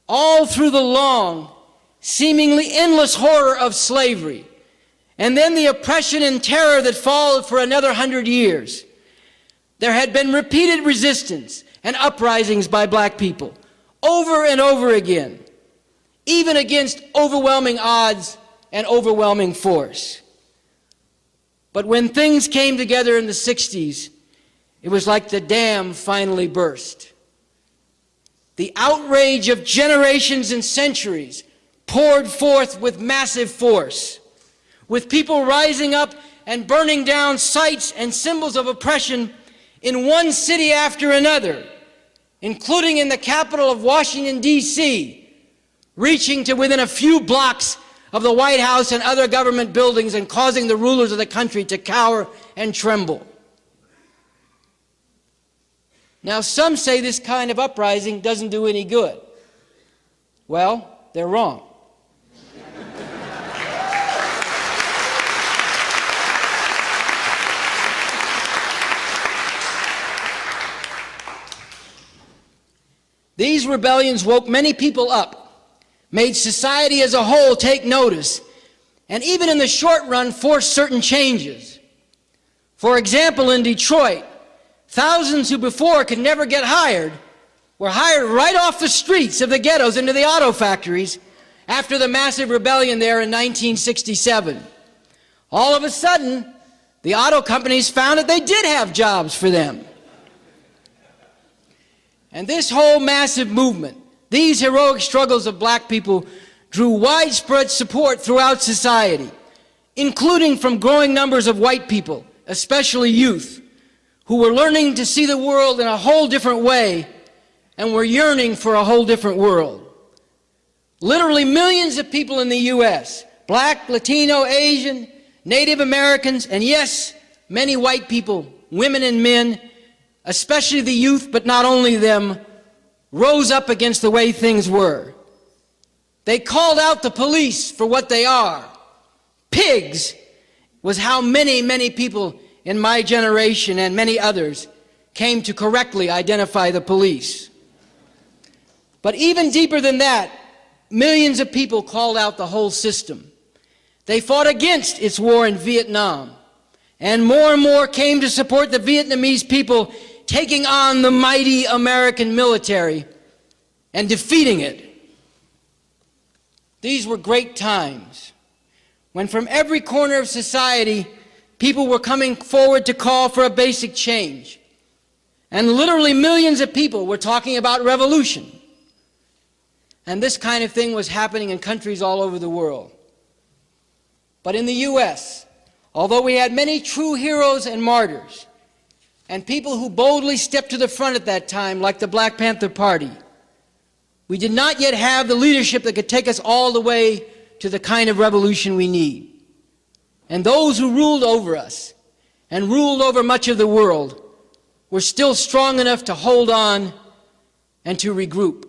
all through the long, seemingly endless horror of slavery, and then the oppression and terror that followed for another 100 years, there had been repeated resistance and uprisings by black people over and over again, even against overwhelming odds and overwhelming force. But when things came together in the 60s, it was like the dam finally burst. The outrage of generations and centuries poured forth with massive force, with people rising up and burning down sites and symbols of oppression in one city after another, including in the capital of Washington, D.C., reaching to within a few blocks of the White House and other government buildings and causing the rulers of the country to cower and tremble. Now, some say this kind of uprising doesn't do any good. Well, they're wrong. These rebellions woke many people up, made society as a whole take notice, and even in the short run forced certain changes. For example, in Detroit, thousands who before could never get hired were hired right off the streets of the ghettos into the auto factories after the massive rebellion there in 1967. All of a sudden, the auto companies found that they did have jobs for them. And this whole massive movement, these heroic struggles of black people, drew widespread support throughout society, including from growing numbers of white people, especially youth, who were learning to see the world in a whole different way and were yearning for a whole different world. Literally millions of people in the U.S., black, Latino, Asian, Native Americans, and yes, many white people, women and men, especially the youth, but not only them, rose up against the way things were. They called out the police for what they are. Pigs was how many people in my generation and many others came to correctly identify the police. But even deeper than that, millions of people called out the whole system. They fought against its war in Vietnam, and more came to support the Vietnamese people taking on the mighty American military and defeating it. These were great times when from every corner of society people were coming forward to call for a basic change. And literally millions of people were talking about revolution. And this kind of thing was happening in countries all over the world. But in the U.S., although we had many true heroes and martyrs, and people who boldly stepped to the front at that time, like the Black Panther Party, we did not yet have the leadership that could take us all the way to the kind of revolution we need. And those who ruled over us and ruled over much of the world were still strong enough to hold on and to regroup.